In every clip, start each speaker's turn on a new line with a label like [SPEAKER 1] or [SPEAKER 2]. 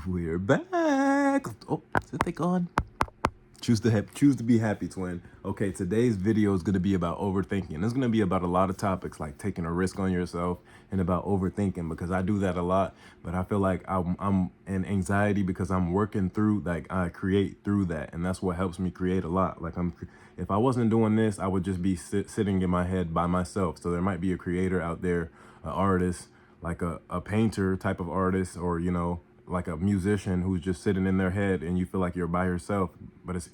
[SPEAKER 1] We're back. Oh, is it on? Choose to be happy, twin. Okay, today's video is going to be about overthinking. It's going to be about a lot of topics like taking a risk on yourself and about overthinking, because I do that a lot. But I feel like I'm in anxiety because I'm working through, like, I create through that, and that's what helps me create a lot. Like, if I wasn't doing this, I would just be sitting in my head by myself. So there might be a creator out there, an artist, like a painter type of artist, or like a musician who's just sitting in their head, and you feel like you're by yourself,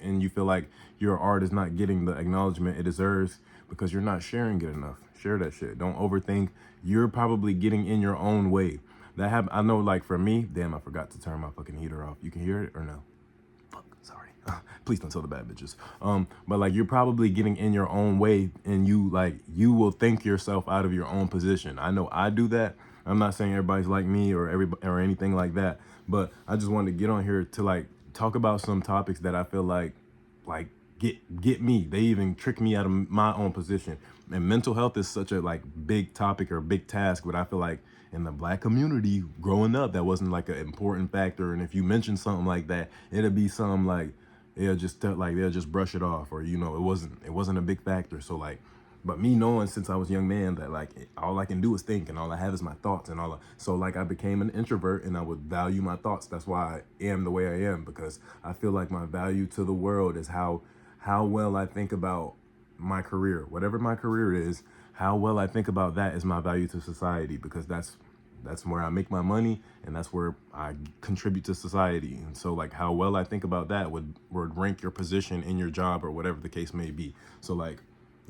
[SPEAKER 1] and you feel like your art is not getting the acknowledgement it deserves because you're not sharing it enough. Share that shit. Don't overthink. You're probably getting in your own way. I know, like, for me, damn, I forgot to turn my fucking heater off. You can hear it or no? Fuck, sorry. Please don't tell the bad bitches. But like, you're probably getting in your own way, and you will think yourself out of your own position. I know I do that. I'm not saying everybody's like me or everybody or anything like that, but I just wanted to get on here to, like, talk about some topics that I feel like get me. They even trick me out of my own position. And mental health is such a, like, big topic or big task, but I feel like in the Black community growing up, that wasn't like an important factor. And if you mention something like that, it'll be something like they'll just brush it off, or it wasn't a big factor. So, like, but me knowing since I was a young man that, like, all I can do is think, and all I have is my thoughts, so, like, I became an introvert, and I would value my thoughts. That's why I am the way I am, because I feel like my value to the world is how well I think about my career. Whatever my career is, how well I think about that is my value to society, because that's where I make my money, and that's where I contribute to society. And so, like, how well I think about that would rank your position in your job, or whatever the case may be. So, like,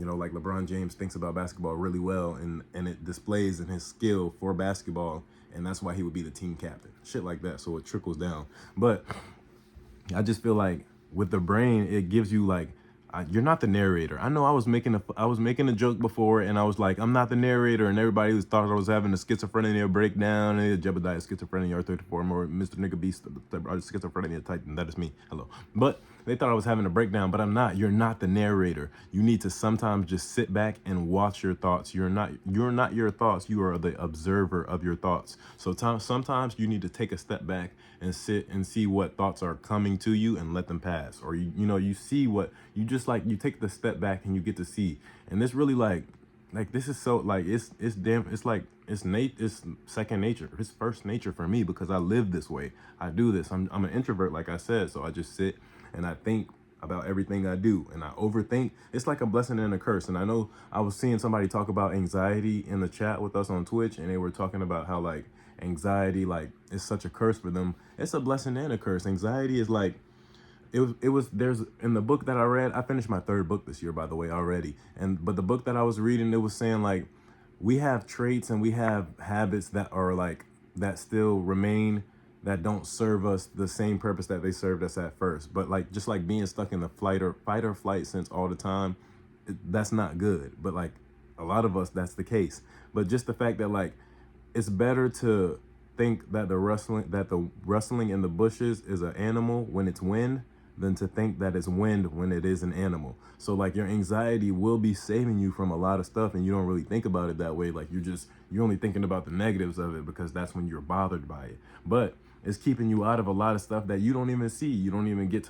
[SPEAKER 1] like LeBron James thinks about basketball really well, and it displays in his skill for basketball, and that's why he would be the team captain. Shit like that. So it trickles down. But I just feel like with the brain, it gives you, like, you're not the narrator. I know I was making a joke before, and I was like, I'm not the narrator, and everybody thought I was having a schizophrenia breakdown, and Jebediah schizophrenia R34 more Mr. Nigga Beast schizophrenia Titan. That is me. Hello. But they thought I was having a breakdown, but I'm not. You're not the narrator. You need to sometimes just sit back and watch your thoughts. You're not your thoughts. You are the observer of your thoughts. So sometimes you need to take a step back and sit and see what thoughts are coming to you and let them pass. Or you see what you just, like, you take the step back and you get to see. And this really, like this is so, like, it's second nature. It's first nature for me, because I live this way. I do this. I'm an introvert, like I said, so I just sit and I think about everything I do, and I overthink. It's like a blessing and a curse. And I know I was seeing somebody talk about anxiety in the chat with us on Twitch, and they were talking about how, like, anxiety, like, is such a curse for them. It's a blessing and a curse. Anxiety is like, there's, in the book that I read, I finished my third book this year, by the way, already. But the book that I was reading, it was saying, like, we have traits and we have habits that are, like, that still remain, that don't serve us the same purpose that they served us at first. But, like, just like being stuck in the fight or flight sense all the time, that's not good. But, like, a lot of us, that's the case. But just the fact that, like, it's better to think that the rustling in the bushes is an animal when it's wind, than to think that it's wind when it is an animal. So, like, your anxiety will be saving you from a lot of stuff, and you don't really think about it that way. Like, you're only thinking about the negatives of it, because that's when you're bothered by it. But it's keeping you out of a lot of stuff that you don't even see. You don't even get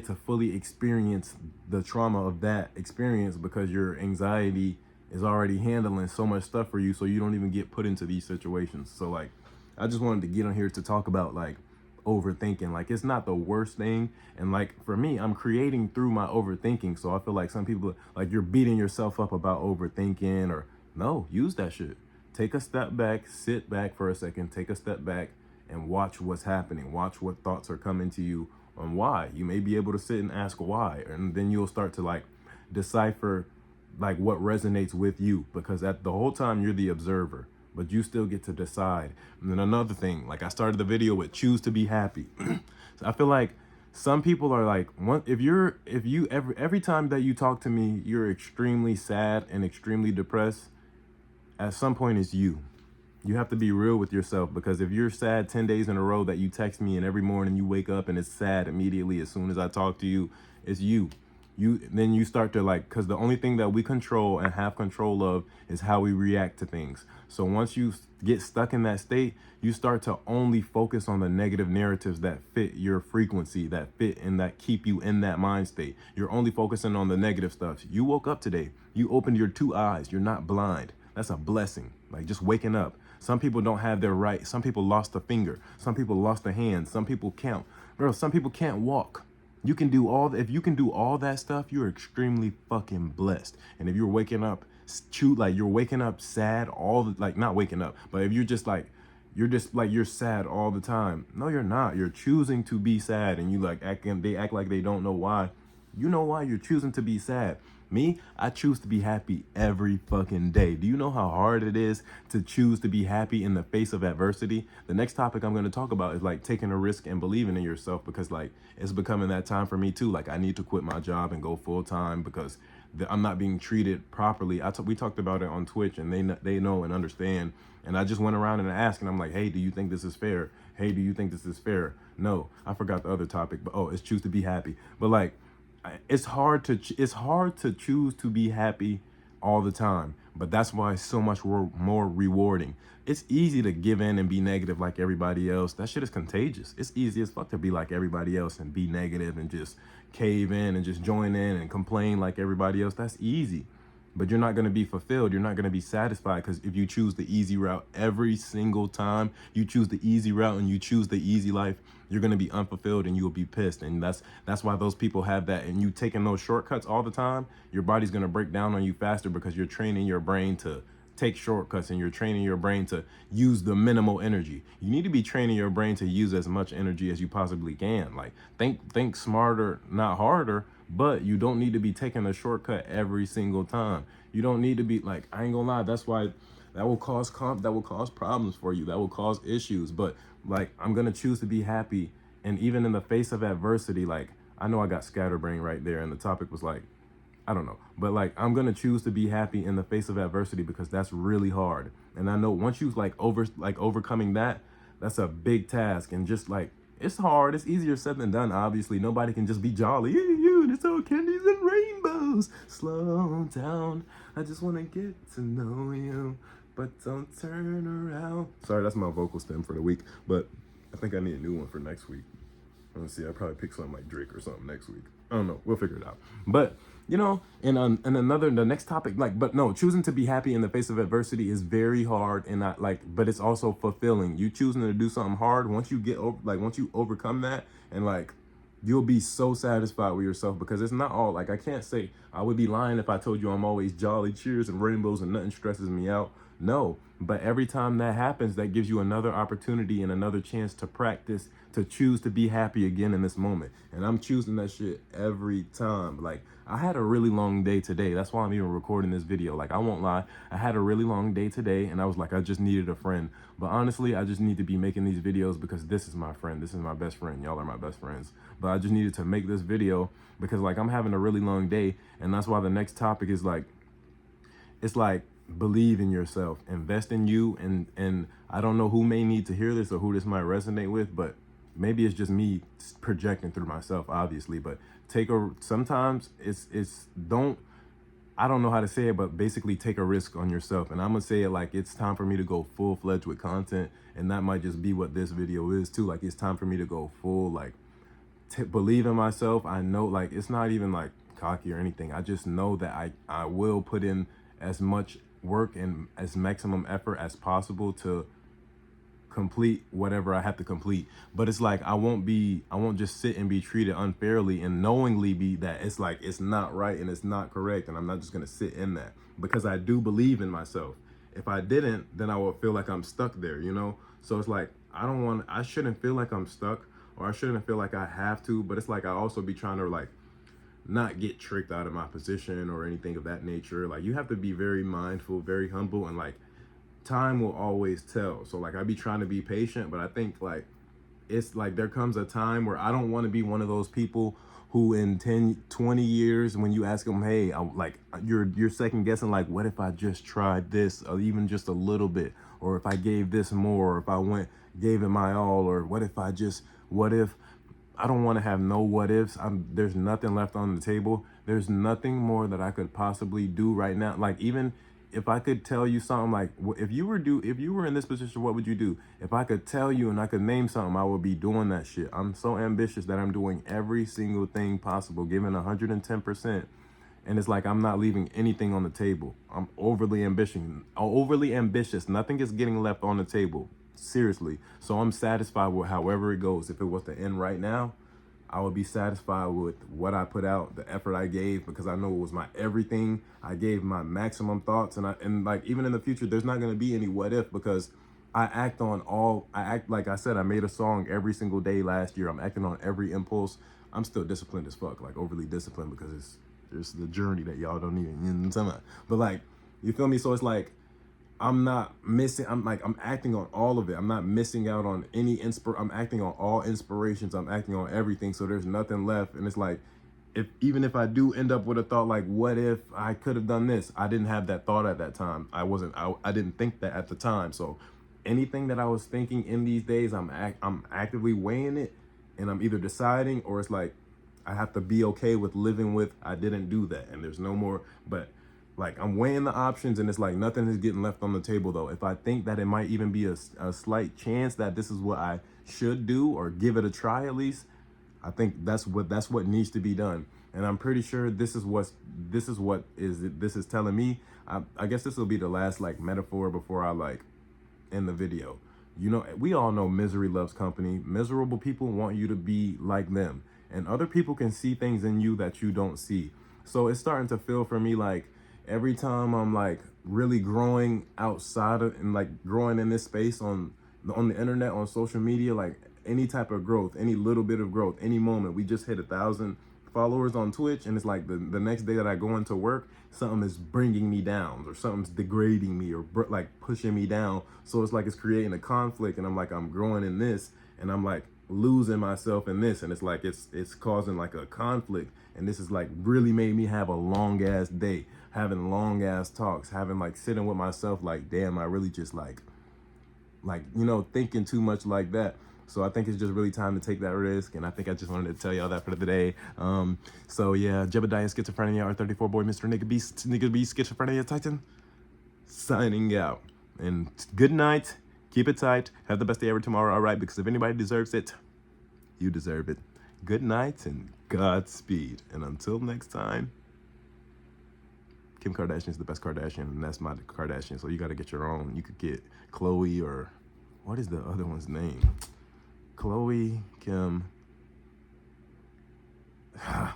[SPEAKER 1] to fully experience the trauma of that experience, because your anxiety is already handling so much stuff for you, so you don't even get put into these situations. So, like, I just wanted to get on here to talk about, like, overthinking. Like, it's not the worst thing, and, like, for me, I'm creating through my overthinking. So I feel like some people, like, you're beating yourself up about overthinking, or no, use that shit. Take a step back, sit back for a second, take a step back, and watch what's happening. Watch what thoughts are coming to you, and why. You may be able to sit and ask why, and then you'll start to, like, decipher, like, what resonates with you, because at the whole time you're the observer, but you still get to decide. And then another thing, like, I started the video with choose to be happy. So I feel like some people are like, every time that you talk to me, you're extremely sad and extremely depressed. At some point, it's you. You have to be real with yourself, because if you're sad 10 days in a row that you text me, and every morning you wake up and it's sad immediately as soon as I talk to you, it's you. then you start to like, because the only thing that we control and have control of is how we react to things. So once you get stuck in that state, you start to only focus on the negative narratives that fit your frequency, that fit and that keep you in that mind state. You're only focusing on the negative stuff. You woke up today, you opened your two eyes, you're not blind. That's a blessing. Like just waking up. Some people don't have their right. Some people lost a finger. Some people lost a hand. Some people can't. Bro, some people can't walk. You can do all, if you can do all that stuff, you're extremely fucking blessed. And if you're waking up, you're waking up sad all the, like not waking up, but if you're just like, you're sad all the time. No, you're not. You're choosing to be sad, and you like they act like they don't know why. You know why you're choosing to be sad. Me, I choose to be happy every fucking day. Do you know how hard it is to choose to be happy in the face of adversity? The next topic I'm going to talk about is like taking a risk and believing in yourself, because like it's becoming that time for me too. Like I need to quit my job and go full time because I'm not being treated properly. We talked about it on Twitch, and they know and understand. And I just went around and asked, and I'm like, hey, do you think this is fair? Hey, do you think this is fair? No, I forgot the other topic, but it's choose to be happy. But like, it's hard to choose to be happy all the time, but that's why it's so much more rewarding. It's easy to give in and be negative like everybody else. That shit is contagious. It's easy as fuck to be like everybody else and be negative and just cave in and just join in and complain like everybody else. That's easy, but you're not going to be fulfilled. You're not going to be satisfied, because if you choose the easy route every single time, you choose the easy route and you choose the easy life, you're going to be unfulfilled and you'll be pissed. And that's why those people have that. And you taking those shortcuts all the time, your body's going to break down on you faster, because you're training your brain to take shortcuts, and you're training your brain to use the minimal energy. You need to be training your brain to use as much energy as you possibly can. Like think smarter, not harder, but you don't need to be taking a shortcut every single time. You don't need to be like, I ain't gonna lie, that's why that will cause problems for you. That will cause issues. But like, I'm gonna choose to be happy, and even in the face of adversity, like I know I got scatterbrain right there, and the topic was like, I don't know, but like I'm gonna choose to be happy in the face of adversity, because that's really hard. And I know once you overcoming that, that's a big task. And just like, it's hard. It's easier said than done. Obviously, nobody can just be jolly. It's all candies and rainbows. Slow down. I just wanna get to know you, but don't turn around. Sorry, that's my vocal stem for the week, but I think I need a new one for next week. Let's see, I'll probably pick something like Drake or something next week. I don't know. We'll figure it out. But, you know, the next topic, like, but no, choosing to be happy in the face of adversity is very hard, and not like, but it's also fulfilling. You choosing to do something hard, once you get over, like, once you overcome that, and like, you'll be so satisfied with yourself, because it's not all, like, I can't say, I would be lying if I told you I'm always jolly, cheers and rainbows and nothing stresses me out. No, but every time that happens, that gives you another opportunity and another chance to practice, to choose to be happy again in this moment. And I'm choosing that shit every time. Like, I had a really long day today. That's why I'm even recording this video. Like, I won't lie, I had a really long day today, and I was like, I just needed a friend. But honestly, I just need to be making these videos because this is my friend. This is my best friend. Y'all are my best friends. But I just needed to make this video because, like, I'm having a really long day, and that's why the next topic is like, it's like, believe in yourself, invest in you. And I don't know who may need to hear this or who this might resonate with, but maybe it's just me projecting through myself, obviously. But sometimes I don't know how to say it, but basically take a risk on yourself. And I'm gonna say it like, it's time for me to go full-fledged with content, and that might just be what this video is too. Like, it's time for me to go full, like, believe in myself. I know, like, it's not even like cocky or anything. I just know that I will put in as much work and as maximum effort as possible to complete whatever I have to complete. But it's like, I won't just sit and be treated unfairly and knowingly be that it's like, it's not right and it's not correct, and I'm not just gonna sit in that, because I do believe in myself. If I didn't, then I would feel like I'm stuck there, you know? So it's like, I shouldn't feel like I'm stuck, or I shouldn't feel like I have to, but it's like, I also be trying to like not get tricked out of my position or anything of that nature. Like, you have to be very mindful, very humble, and like, time will always tell. So like, I be trying to be patient, but I think like, it's like, there comes a time where I don't want to be one of those people who in 10, 20 years, when you ask them, hey, you're second guessing, like, what if I just tried this, or even just a little bit, or if I gave this more, or if I gave it my all, or what if I don't want to have no what ifs. There's nothing left on the table. There's nothing more that I could possibly do right now. Like, even if I could tell you something, like, if you were in this position, what would you do? If I could tell you and I could name something, I would be doing that shit. I'm so ambitious that I'm doing every single thing possible, giving 110%. And it's like I'm not leaving anything on the table. I'm overly ambitious. Nothing is getting left on the table. Seriously. So I'm satisfied with however it goes. If it was to end right now, I would be satisfied with what I put out, the effort I gave, because I know it was my everything. I gave my maximum thoughts, and like, even in the future, there's not going to be any what if, because I act, like I said, I made a song every single day last year. I'm acting on every impulse. I'm still disciplined as fuck, like overly disciplined, because there's the journey that y'all don't even, you know what I'm talking about? But like, you feel me? So it's like, I'm not missing. I'm acting on all of it. I'm not missing out on any I'm acting on all inspirations. I'm acting on everything. So there's nothing left. And it's like, even if I do end up with a thought like, what if I could have done this? I didn't have that thought at that time. I didn't think that at the time. So anything that I was thinking in these days, I'm actively weighing it, and I'm either deciding, or it's like, I have to be okay with living with, I didn't do that, and there's no more. But like, I'm weighing the options, and it's like nothing is getting left on the table though. If I think that it might even be a slight chance that this is what I should do, or give it a try at least, I think that's what needs to be done. And I'm pretty sure this is telling me. I guess this will be the last like metaphor before I like end the video. You know, we all know misery loves company. Miserable people want you to be like them, and other people can see things in you that you don't see. So it's starting to feel for me like, every time I'm like really growing outside of, and like growing in this space on the internet, on social media, like any type of growth, any little bit of growth, any moment. We just hit 1,000 followers on Twitch, and it's like the next day that I go into work, something is bringing me down, or something's degrading me, or like pushing me down. So it's like it's creating a conflict, and I'm growing in this, and I'm like losing myself in this, and it's like it's causing like a conflict. And this is like really made me have a long ass day, having long ass talks, having like sitting with myself like, damn, I really just like thinking too much like that. So I think it's just really time to take that risk, and I think I just wanted to tell y'all that for the day. So yeah, Jebediah Schizophrenia R34 boy, Mr. Nigga B Schizophrenia Titan, signing out. And good night. Keep it tight. Have the best day ever tomorrow, all right? Because if anybody deserves it, you deserve it. Good night and Godspeed. And until next time, Kim Kardashian is the best Kardashian, and that's my Kardashian. So you got to get your own. You could get Khloe, or what is the other one's name? Khloe, Kim.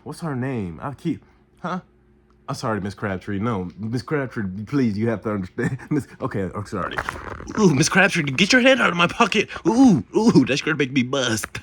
[SPEAKER 1] What's her name? I'm sorry, Miss Crabtree. No, Miss Crabtree, please, you have to understand. Okay, I'm sorry. Ooh, Miss Crabtree, get your head out of my pocket. Ooh, that's gonna make me bust.